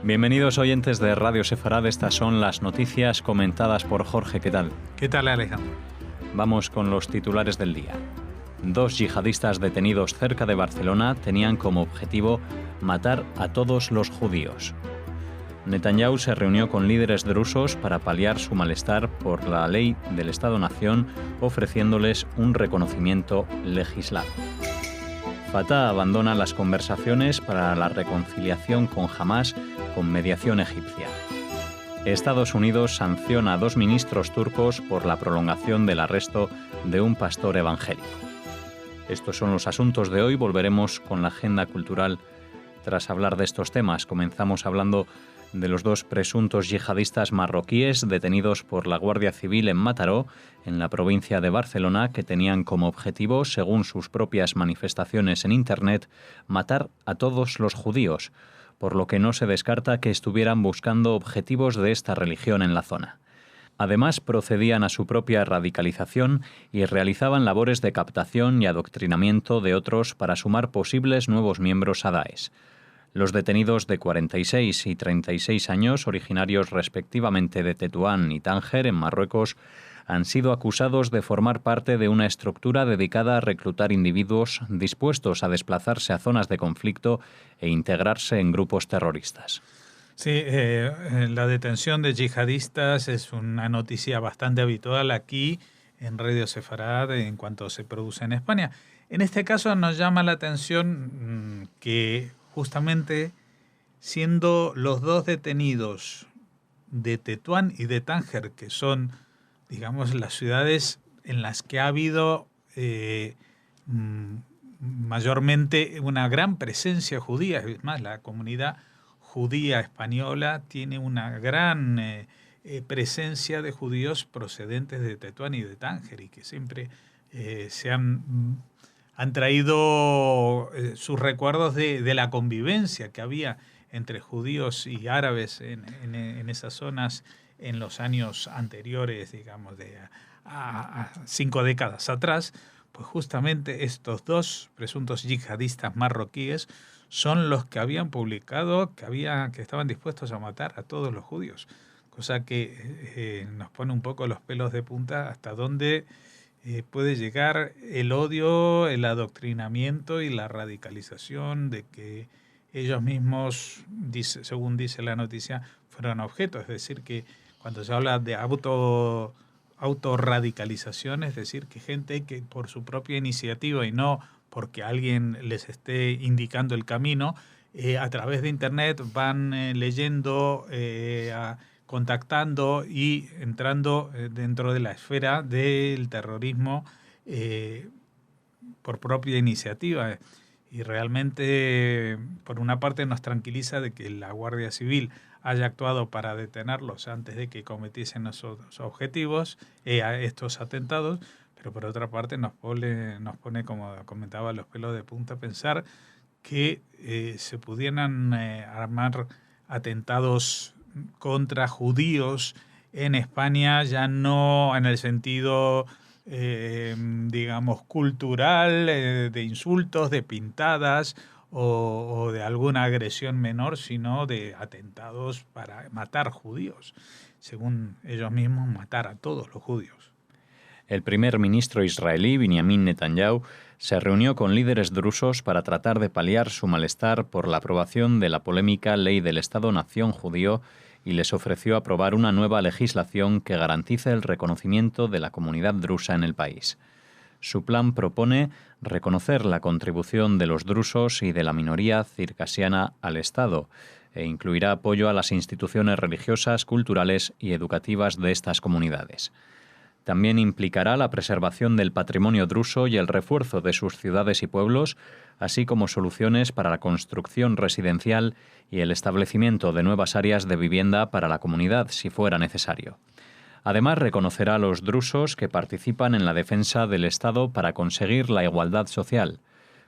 Bienvenidos oyentes de Radio Sefarad, estas son las noticias comentadas por Jorge. ¿Qué tal? ¿Qué tal, Alejandro? Vamos con los titulares del día. 2 yihadistas detenidos cerca de Barcelona tenían como objetivo matar a todos los judíos. Netanyahu se reunió con líderes drusos para paliar su malestar por la ley del Estado-Nación, ofreciéndoles un reconocimiento legislado. Fatah abandona las conversaciones para la reconciliación con Hamás con mediación egipcia. Estados Unidos sanciona a 2 ministros turcos por la prolongación del arresto de un pastor evangélico. Estos son los asuntos de hoy. Volveremos con la agenda cultural tras hablar de estos temas. Comenzamos hablando de los 2 presuntos yihadistas marroquíes detenidos por la Guardia Civil en Mataró, en la provincia de Barcelona, que tenían como objetivo, según sus propias manifestaciones en Internet, matar a todos los judíos, por lo que no se descarta que estuvieran buscando objetivos de esta religión en la zona. Además, procedían a su propia radicalización y realizaban labores de captación y adoctrinamiento de otros para sumar posibles nuevos miembros a Daesh. Los detenidos de 46 y 36 años, originarios respectivamente de Tetuán y Tánger, en Marruecos, han sido acusados de formar parte de una estructura dedicada a reclutar individuos dispuestos a desplazarse a zonas de conflicto e integrarse en grupos terroristas. Sí, la detención de yihadistas es una noticia bastante habitual aquí en Radio Sefarad en cuanto se produce en España. En este caso nos llama la atención que justamente siendo los 2 detenidos de Tetuán y de Tánger, que son, digamos, las ciudades en las que ha habido mayormente una gran presencia judía, es más, la comunidad judía española tiene una gran presencia de judíos procedentes de Tetuán y de Tánger y que siempre se han traído sus recuerdos de la convivencia que había entre judíos y árabes en esas zonas en los años anteriores, digamos, a 5 décadas atrás. Pues justamente estos 2 presuntos yihadistas marroquíes son los que habían publicado que estaban dispuestos a matar a todos los judíos, cosa que nos pone un poco los pelos de punta hasta dónde puede llegar el odio, el adoctrinamiento y la radicalización de que ellos mismos, según dice la noticia, fueron objeto. Es decir, que cuando se habla de autorradicalización, es decir, que gente que por su propia iniciativa y no porque alguien les esté indicando el camino, a través de Internet van leyendo, contactando y entrando dentro de la esfera del terrorismo por propia iniciativa. Y realmente, por una parte, nos tranquiliza de que la Guardia Civil haya actuado para detenerlos antes de que cometiesen esos objetivos, estos atentados, pero por otra parte nos pone, como comentaba, los pelos de punta pensar que se pudieran armar atentados contra judíos en España, ya no en el sentido, digamos, cultural, de insultos, de pintadas o de alguna agresión menor, sino de atentados para matar judíos, según ellos mismos, matar a todos los judíos. El primer ministro israelí, Benjamin Netanyahu, se reunió con líderes drusos para tratar de paliar su malestar por la aprobación de la polémica Ley del Estado-Nación judío y les ofreció aprobar una nueva legislación que garantice el reconocimiento de la comunidad drusa en el país. Su plan propone reconocer la contribución de los drusos y de la minoría circasiana al Estado e incluirá apoyo a las instituciones religiosas, culturales y educativas de estas comunidades. También implicará la preservación del patrimonio druso y el refuerzo de sus ciudades y pueblos, así como soluciones para la construcción residencial y el establecimiento de nuevas áreas de vivienda para la comunidad, si fuera necesario. Además, reconocerá a los drusos que participan en la defensa del Estado para conseguir la igualdad social.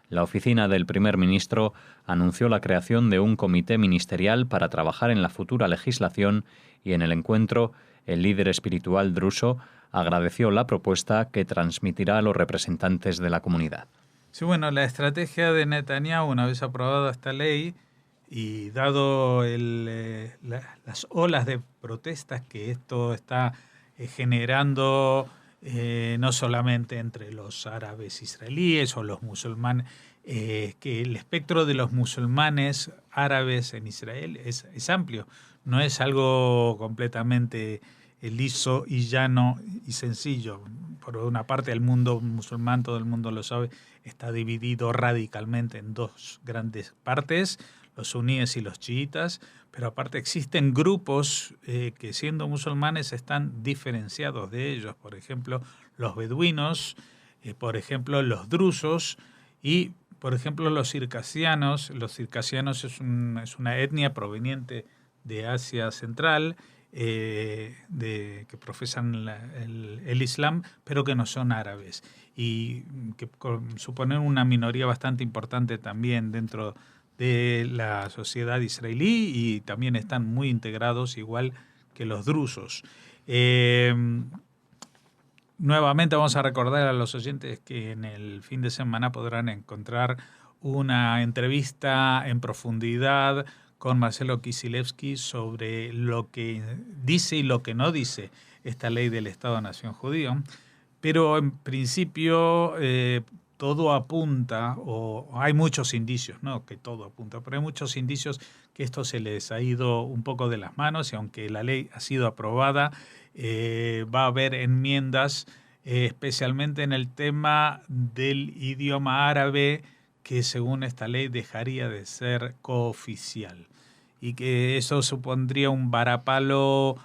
La oficina del primer ministro anunció la creación de un comité ministerial para trabajar en la futura legislación y en el encuentro el líder espiritual druso agradeció la propuesta que transmitirá a los representantes de la comunidad. Sí, bueno, la estrategia de Netanyahu, una vez aprobada esta ley, Y dado las olas de protestas que esto está generando, no solamente entre los árabes israelíes o los musulmanes, que el espectro de los musulmanes árabes en Israel es amplio, no es algo completamente liso y llano y sencillo. Por una parte, el mundo musulmán, todo el mundo lo sabe, está dividido radicalmente en dos grandes partes, los suníes y los chiitas, pero aparte existen grupos que siendo musulmanes están diferenciados de ellos, por ejemplo, los beduinos, por ejemplo, los drusos y, por ejemplo, los circasianos. Los circasianos es una etnia proveniente de Asia Central, que profesan el Islam, pero que no son árabes y que suponen una minoría bastante importante también dentro de la sociedad israelí y también están muy integrados igual que los drusos. Nuevamente vamos a recordar a los oyentes que en el fin de semana podrán encontrar una entrevista en profundidad con Marcelo Kisilevsky sobre lo que dice y lo que no dice esta ley del Estado-Nación judío. Pero en principio todo apunta, o hay muchos indicios, no que todo apunta, pero hay muchos indicios que esto se les ha ido un poco de las manos y aunque la ley ha sido aprobada, va a haber enmiendas, especialmente en el tema del idioma árabe, que según esta ley dejaría de ser cooficial y que eso supondría un varapalo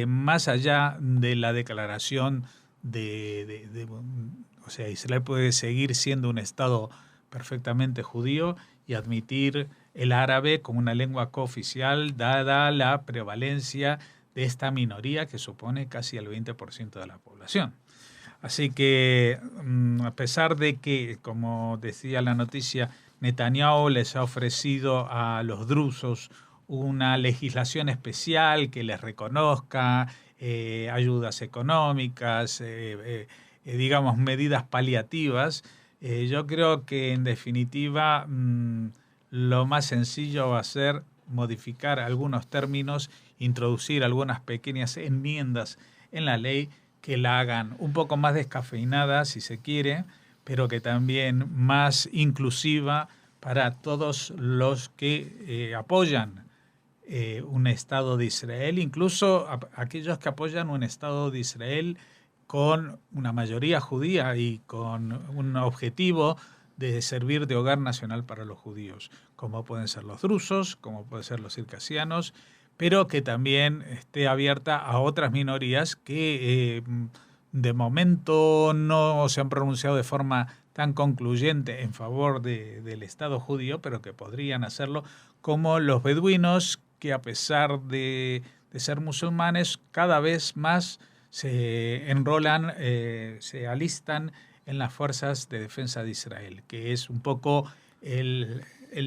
más allá de la declaración o sea, Israel puede seguir siendo un Estado perfectamente judío y admitir el árabe como una lengua cooficial dada la prevalencia de esta minoría que supone casi el 20% de la población. Así que, a pesar de que, como decía la noticia, Netanyahu les ha ofrecido a los drusos una legislación especial que les reconozca ayudas económicas, digamos, medidas paliativas, yo creo que en definitiva lo más sencillo va a ser modificar algunos términos, introducir algunas pequeñas enmiendas en la ley que la hagan un poco más descafeinada, si se quiere, pero que también más inclusiva para todos los que apoyan un Estado de Israel, incluso aquellos que apoyan un Estado de Israel con una mayoría judía y con un objetivo de servir de hogar nacional para los judíos, como pueden ser los drusos, como pueden ser los circasianos, pero que también esté abierta a otras minorías que de momento no se han pronunciado de forma tan concluyente en favor del Estado judío, pero que podrían hacerlo, como los beduinos, que a pesar de ser musulmanes, cada vez más se enrolan, se alistan en las fuerzas de defensa de Israel, que es un poco el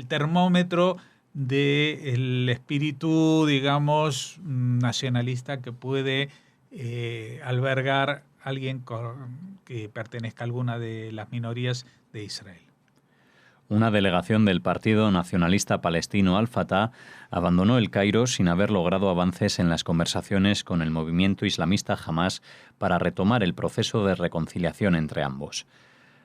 termómetro del espíritu, digamos, nacionalista que puede albergar alguien que pertenezca a alguna de las minorías de Israel. Una delegación del Partido Nacionalista Palestino Al-Fatah abandonó El Cairo sin haber logrado avances en las conversaciones con el movimiento islamista Hamás para retomar el proceso de reconciliación entre ambos.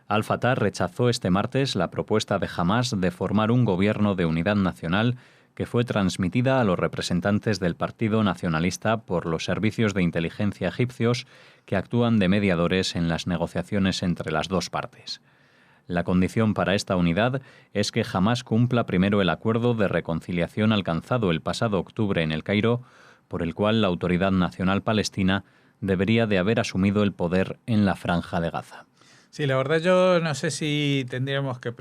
Al-Fatah rechazó este martes la propuesta de Hamás de formar un gobierno de unidad nacional que fue transmitida a los representantes del Partido Nacionalista por los servicios de inteligencia egipcios que actúan de mediadores en las negociaciones entre las dos partes. La condición para esta unidad es que Hamás cumpla primero el acuerdo de reconciliación alcanzado el pasado octubre en El Cairo, por el cual la Autoridad Nacional Palestina debería de haber asumido el poder en la Franja de Gaza. Sí, la verdad yo no sé si tendríamos que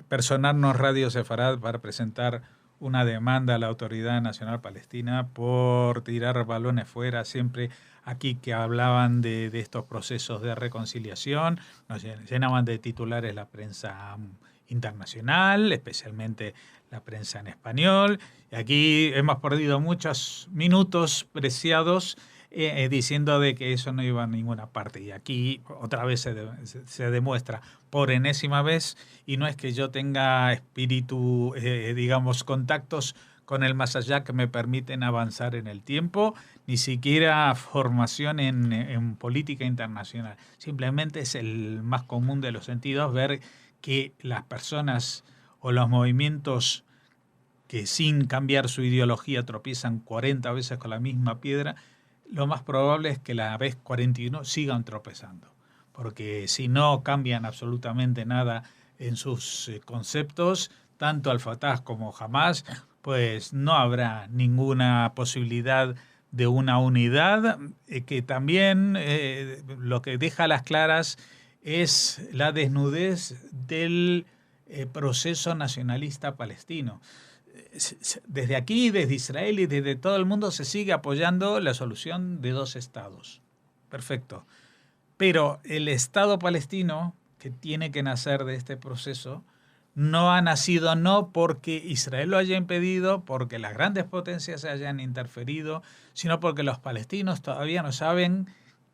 personarnos Radio Sefarad para presentar una demanda a la Autoridad Nacional Palestina por tirar balones fuera siempre. Aquí que hablaban de estos procesos de reconciliación, nos llenaban de titulares la prensa internacional, especialmente la prensa en español. Y aquí hemos perdido muchos minutos preciados diciendo de que eso no iba a ninguna parte. Y aquí otra vez se demuestra por enésima vez, y no es que yo tenga espíritu, digamos, contactos con el más allá que me permiten avanzar en el tiempo, ni siquiera formación en política internacional. Simplemente es el más común de los sentidos ver que las personas o los movimientos que sin cambiar su ideología tropiezan 40 veces con la misma piedra, lo más probable es que la vez 41 sigan tropezando. Porque si no cambian absolutamente nada en sus conceptos, tanto Al-Fatah como Hamás, pues no habrá ninguna posibilidad de una unidad, que también lo que deja a las claras es la desnudez del proceso nacionalista palestino. Desde aquí, desde Israel y desde todo el mundo se sigue apoyando la solución de 2 estados. Perfecto. Pero el Estado palestino, que tiene que nacer de este proceso, no ha nacido no porque Israel lo haya impedido, porque las grandes potencias se hayan interferido, sino porque los palestinos todavía no saben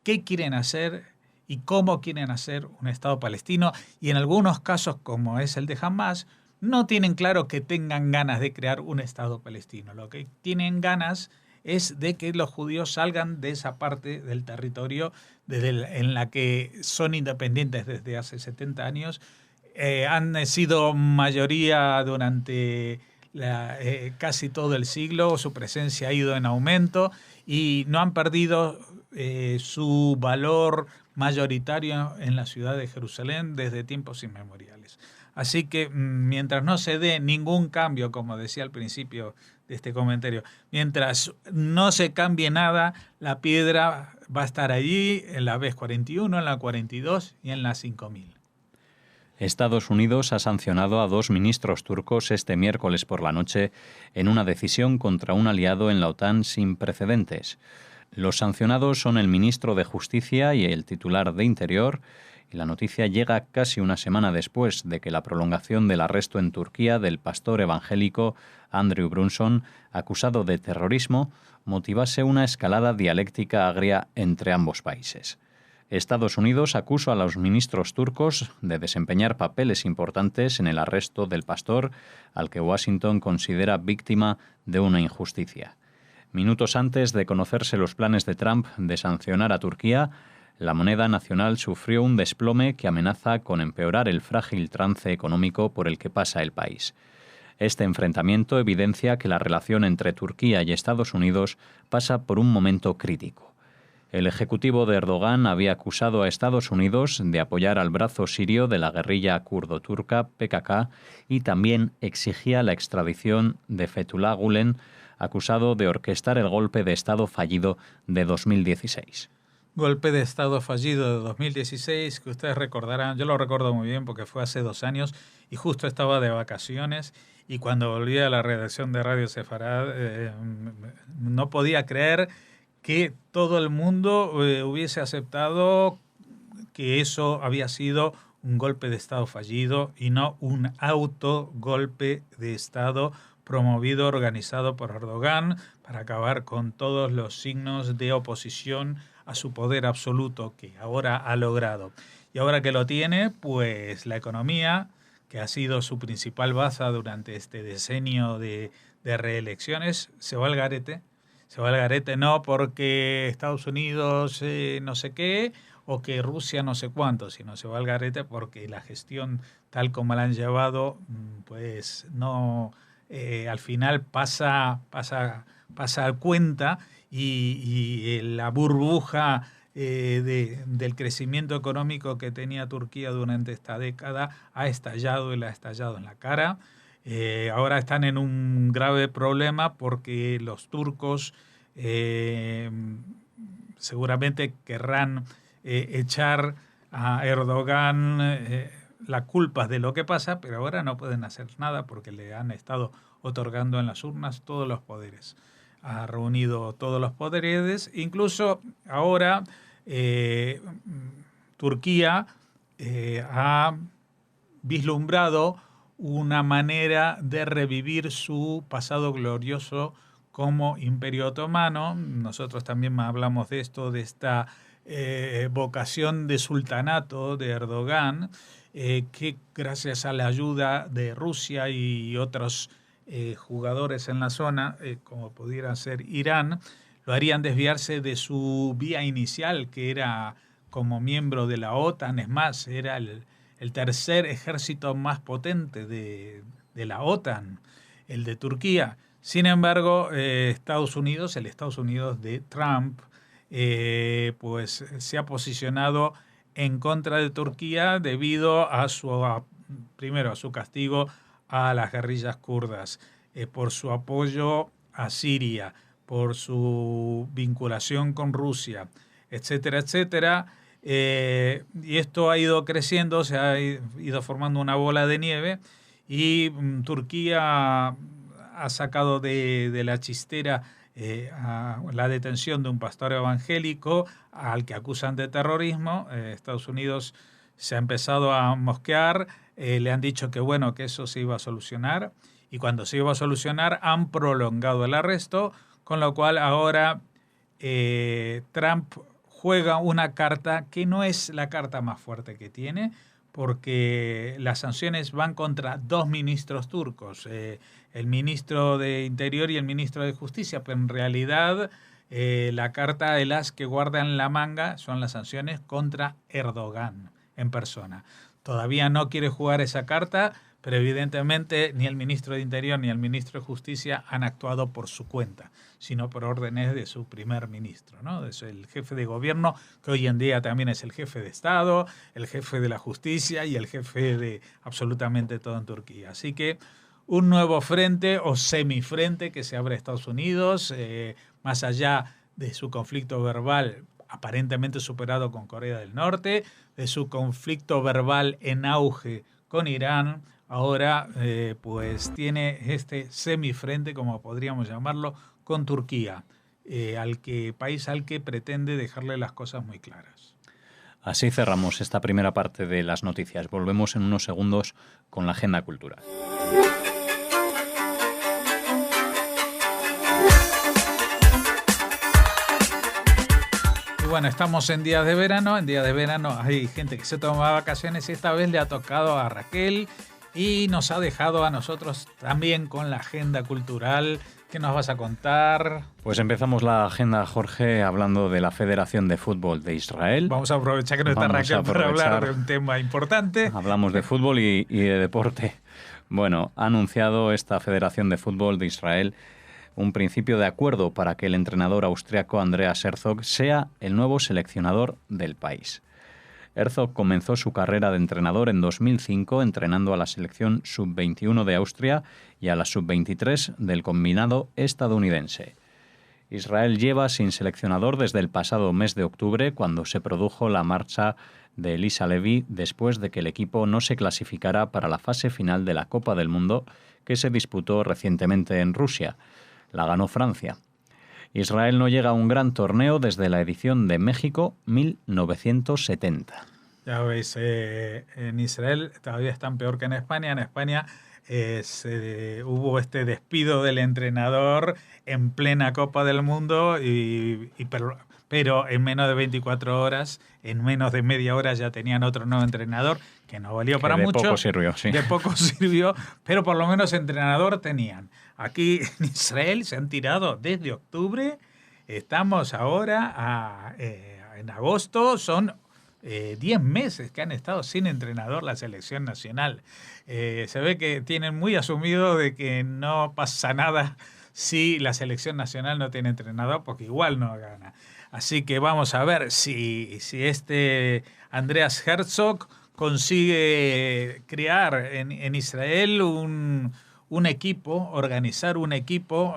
qué quieren hacer y cómo quieren hacer un Estado palestino, y en algunos casos, como es el de Hamás, no tienen claro que tengan ganas de crear un Estado palestino. Lo que tienen ganas es de que los judíos salgan de esa parte del territorio en la que son independientes desde hace 70 años. Han sido mayoría durante casi todo el siglo, su presencia ha ido en aumento y no han perdido su valor mayoritario en la ciudad de Jerusalén desde tiempos inmemoriales. Así que mientras no se dé ningún cambio, como decía al principio de este comentario, mientras no se cambie nada, la piedra va a estar allí en la vez 41, en la 42 y en la 5000. Estados Unidos ha sancionado a 2 ministros turcos este miércoles por la noche en una decisión contra un aliado en la OTAN sin precedentes. Los sancionados son el ministro de Justicia y el titular de Interior, y la noticia llega casi una semana después de que la prolongación del arresto en Turquía del pastor evangélico Andrew Brunson, acusado de terrorismo, motivase una escalada dialéctica agria entre ambos países. Estados Unidos acusa a los ministros turcos de desempeñar papeles importantes en el arresto del pastor, al que Washington considera víctima de una injusticia. Minutos antes de conocerse los planes de Trump de sancionar a Turquía, la moneda nacional sufrió un desplome que amenaza con empeorar el frágil trance económico por el que pasa el país. Este enfrentamiento evidencia que la relación entre Turquía y Estados Unidos pasa por un momento crítico. El ejecutivo de Erdogan había acusado a Estados Unidos de apoyar al brazo sirio de la guerrilla kurdo-turca PKK y también exigía la extradición de Fethullah Gülen, acusado de orquestar el golpe de Estado fallido de 2016. Golpe de Estado fallido de 2016, que ustedes recordarán, yo lo recuerdo muy bien porque fue hace 2 años y justo estaba de vacaciones, y cuando volví a la redacción de Radio Sefarad no podía creer que todo el mundo hubiese aceptado que eso había sido un golpe de Estado fallido y no un autogolpe de Estado promovido, organizado por Erdogan para acabar con todos los signos de oposición a su poder absoluto que ahora ha logrado. Y ahora que lo tiene, pues la economía, que ha sido su principal base durante este decenio de reelecciones, se va al garete. Se va al garete no porque Estados Unidos no sé qué o que Rusia no sé cuánto, sino se va al garete porque la gestión tal como la han llevado, pues no, al final pasa a cuenta, y la burbuja del crecimiento económico que tenía Turquía durante esta década ha estallado, y la ha estallado en la cara. Ahora están en un grave problema porque los turcos seguramente querrán echar a Erdogan la culpa de lo que pasa, pero ahora no pueden hacer nada porque le han estado otorgando en las urnas todos los poderes. Ha reunido todos los poderes, incluso ahora Turquía ha vislumbrado una manera de revivir su pasado glorioso como Imperio Otomano. Nosotros también hablamos de esto, de esta vocación de sultanato de Erdogan, que gracias a la ayuda de Rusia y otros jugadores en la zona, como pudiera ser Irán, lo harían desviarse de su vía inicial, que era como miembro de la OTAN. Es más, era el tercer ejército más potente de la OTAN, el de Turquía. Sin embargo, Estados Unidos, el Estados Unidos de Trump, pues se ha posicionado en contra de Turquía debido a primero a su castigo a las guerrillas kurdas, por su apoyo a Siria, por su vinculación con Rusia, etcétera, etcétera. Y esto ha ido creciendo, se ha ido formando una bola de nieve, y Turquía ha sacado de la chistera a la detención de un pastor evangélico al que acusan de terrorismo. Estados Unidos se ha empezado a mosquear, le han dicho que bueno, que eso se iba a solucionar, y cuando se iba a solucionar han prolongado el arresto, con lo cual ahora Trump juega una carta que no es la carta más fuerte que tiene, porque las sanciones van contra dos ministros turcos, el ministro de Interior y el ministro de Justicia, pero en realidad la carta de las que guardan la manga son las sanciones contra Erdogan en persona. Todavía no quiere jugar esa carta, pero evidentemente ni el ministro de Interior ni el ministro de Justicia han actuado por su cuenta, sino por órdenes de su primer ministro, ¿no? Es el jefe de gobierno, que hoy en día también es el jefe de Estado, el jefe de la justicia y el jefe de absolutamente todo en Turquía. Así que un nuevo frente o semifrente que se abre a Estados Unidos, más allá de su conflicto verbal aparentemente superado con Corea del Norte, de su conflicto verbal en auge con Irán. Ahora pues tiene este semifrente, como podríamos llamarlo, con Turquía, país al que pretende dejarle las cosas muy claras. Así cerramos esta primera parte de las noticias. Volvemos en unos segundos con la agenda cultural. Bueno, estamos en días de verano. En días de verano hay gente que se toma vacaciones y esta vez le ha tocado a Raquel y nos ha dejado a nosotros también con la agenda cultural. ¿Qué nos vas a contar? Pues empezamos la agenda, Jorge, hablando de la Federación de Fútbol de Israel. Vamos a aprovechar que no está Raquel para hablar de un tema importante. Hablamos de fútbol y de deporte. Bueno, ha anunciado esta Federación de Fútbol de Israel un principio de acuerdo para que el entrenador austriaco Andreas Herzog sea el nuevo seleccionador del país. Herzog comenzó su carrera de entrenador en 2005 entrenando a la selección sub-21 de Austria y a la sub-23 del combinado estadounidense. Israel lleva sin seleccionador desde el pasado mes de octubre, cuando se produjo la marcha de Elisa Levy después de que el equipo no se clasificara para la fase final de la Copa del Mundo que se disputó recientemente en Rusia. La ganó Francia. Israel no llega a un gran torneo desde la edición de México 1970. Ya veis, en Israel todavía están peor que en España. En España hubo este despido del entrenador en plena Copa del Mundo, pero en menos de 24 horas, en menos de media hora ya tenían otro nuevo entrenador que no valió para mucho. De poco sirvió, sí. De poco sirvió, pero por lo menos entrenador tenían. Aquí en Israel se han tirado desde octubre, estamos ahora en agosto, son 10 meses que han estado sin entrenador la selección nacional. Se ve que tienen muy asumido de que no pasa nada si la selección nacional no tiene entrenador, porque igual no gana. Así que vamos a ver si este Andreas Herzog consigue crear en Israel un equipo, organizar un equipo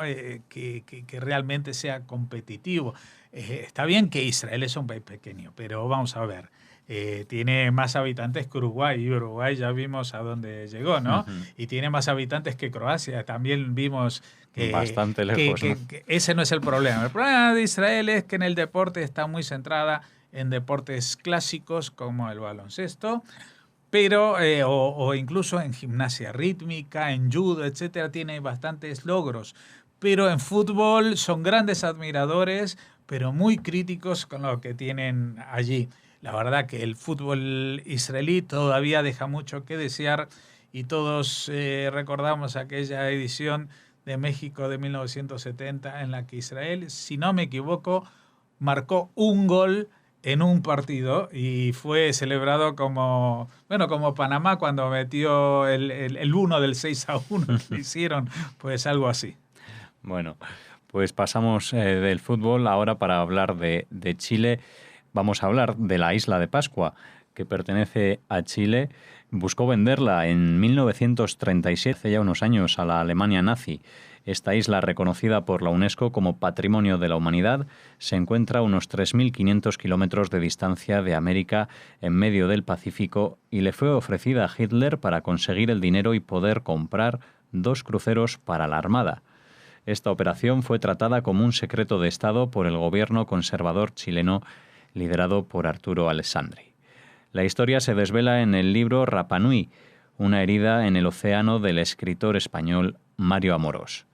que realmente sea competitivo. Está bien que Israel es un país pequeño, pero vamos a ver, tiene más habitantes que Uruguay, y Uruguay ya vimos a dónde llegó, ¿no? Uh-huh. Y tiene más habitantes que Croacia, también vimos que bastante lejos, ¿no? que ese no es el problema. El problema de Israel es que en el deporte está muy centrada en deportes clásicos como el baloncesto, pero o incluso en gimnasia rítmica, en judo, etcétera, tiene bastantes logros. pero en fútbol son grandes admiradores, pero muy críticos con lo que tienen allí. La verdad que el fútbol israelí todavía deja mucho que desear y todos recordamos aquella edición de México de 1970 en la que Israel, si no me equivoco, marcó un gol en un partido y fue celebrado como Panamá cuando metió el 1 del 6-1 que hicieron, pues algo así. Bueno, pues pasamos del fútbol ahora para hablar de Chile. Vamos a hablar de la isla de Pascua, que pertenece a Chile. Buscó venderla en 1937, hace ya unos años, a la Alemania nazi. Esta isla, reconocida por la UNESCO como Patrimonio de la Humanidad, se encuentra a unos 3.500 kilómetros de distancia de América, en medio del Pacífico, y le fue ofrecida a Hitler para conseguir el dinero y poder comprar 2 cruceros para la Armada. Esta operación fue tratada como un secreto de Estado por el gobierno conservador chileno liderado por Arturo Alessandri. La historia se desvela en el libro Rapa Nui, una herida en el océano del escritor español Mario Amorós.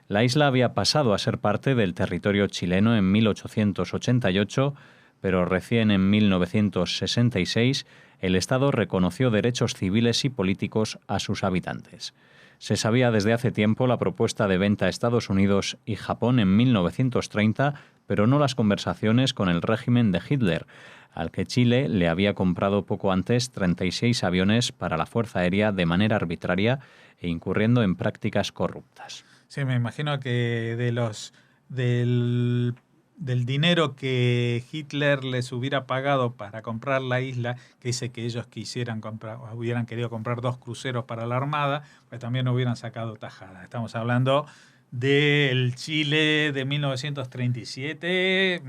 La isla había pasado a ser parte del territorio chileno en 1888, pero recién en 1966 el Estado reconoció derechos civiles y políticos a sus habitantes. Se sabía desde hace tiempo la propuesta de venta a Estados Unidos y Japón en 1930, pero no las conversaciones con el régimen de Hitler, al que Chile le había comprado poco antes 36 aviones para la Fuerza Aérea de manera arbitraria e incurriendo en prácticas corruptas. Sí, me imagino que del dinero que Hitler les hubiera pagado para comprar la isla, que dice que ellos hubieran querido comprar 2 cruceros para la Armada, pues también hubieran sacado tajada. Estamos hablando del Chile de 1937,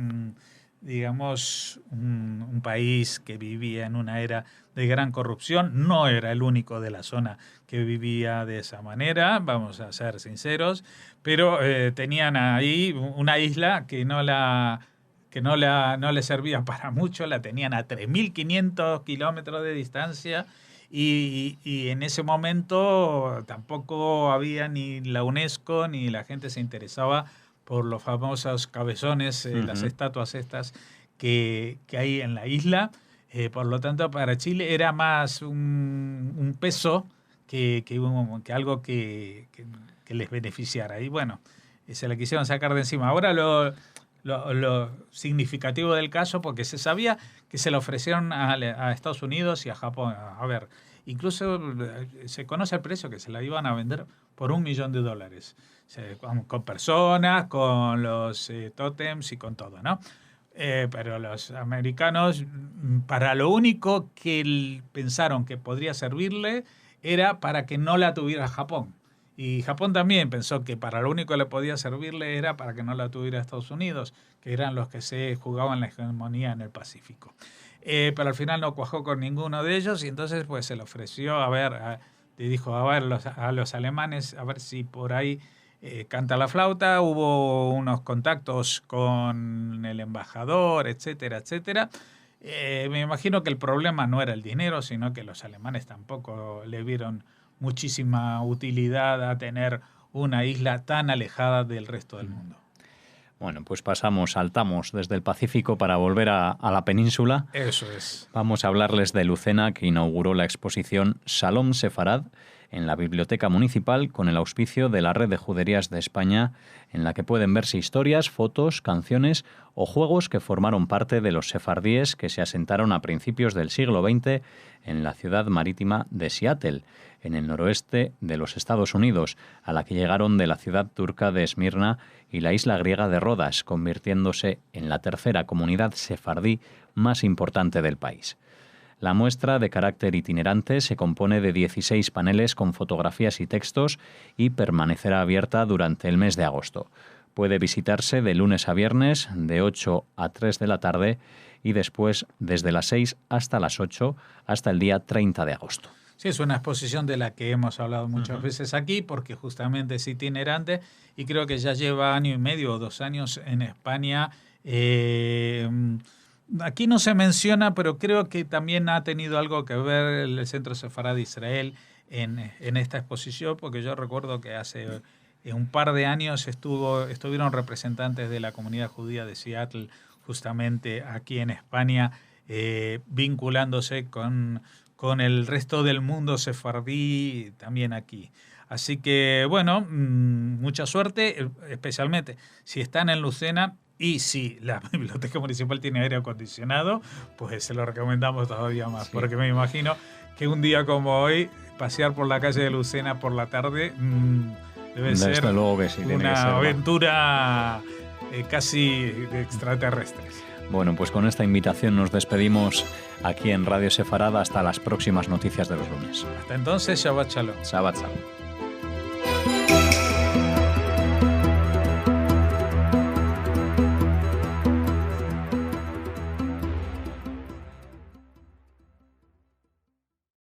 digamos, un país que vivía en una era de gran corrupción. No era el único de la zona que vivía de esa manera, vamos a ser sinceros, pero tenían ahí una isla que no le servía para mucho, la tenían a 3.500 kilómetros de distancia y en ese momento tampoco había ni la UNESCO ni la gente se interesaba por los famosos cabezones, las estatuas estas que hay en la isla. Por lo tanto, para Chile era más un peso que algo que les beneficiara. Y bueno, se la quisieron sacar de encima. Ahora lo significativo del caso, porque se sabía que se la ofrecieron a Estados Unidos y a Japón. A ver, incluso se conoce el precio, que se la iban a vender por $1 millón. Con personas, con los tótems y con todo, ¿no? Pero los americanos, para lo único que pensaron que podría servirle era para que no la tuviera Japón. Y Japón también pensó que para lo único que le podía servirle era para que no la tuviera Estados Unidos, que eran los que se jugaban la hegemonía en el Pacífico. Pero al final no cuajó con ninguno de ellos y entonces pues se le ofreció, le dijo a los alemanes, a ver si por ahí canta la flauta. Hubo unos contactos con el embajador, etcétera, etcétera. Me imagino que el problema no era el dinero, sino que los alemanes tampoco le vieron muchísima utilidad a tener una isla tan alejada del resto del mundo. Bueno, pues saltamos desde el Pacífico para volver a la península. Eso es. Vamos a hablarles de Lucena, que inauguró la exposición Shalom Sefarad en la Biblioteca Municipal con el auspicio de la Red de Juderías de España, en la que pueden verse historias, fotos, canciones o juegos que formaron parte de los sefardíes que se asentaron a principios del siglo XX en la ciudad marítima de Seattle, en el noroeste de los Estados Unidos, a la que llegaron de la ciudad turca de Esmirna y la isla griega de Rodas, convirtiéndose en la tercera comunidad sefardí más importante del país. La muestra, de carácter itinerante, se compone de 16 paneles con fotografías y textos y permanecerá abierta durante el mes de agosto. Puede visitarse de lunes a viernes de 8 a 3 de la tarde y después desde las 6 hasta las 8 hasta el día 30 de agosto. Sí, es una exposición de la que hemos hablado muchas veces aquí porque justamente es itinerante y creo que ya lleva 1 año y medio o 2 años en España. Aquí no se menciona, pero creo que también ha tenido algo que ver el Centro Sefarad de Israel en esta exposición, porque yo recuerdo que hace En un par de años estuvieron representantes de la comunidad judía de Seattle, justamente aquí en España, vinculándose con el resto del mundo sefardí también aquí. Así que, bueno, mucha suerte, especialmente si están en Lucena y si la biblioteca municipal tiene aire acondicionado, pues se lo recomendamos todavía más, sí. Porque me imagino que un día como hoy, pasear por la calle de Lucena por la tarde debe ser luego que sí, una aventura casi de extraterrestres. Bueno, pues con esta invitación nos despedimos aquí en Radio Sefarad hasta las próximas noticias de los lunes. Hasta entonces, Shabbat Shalom. Shabbat Shalom.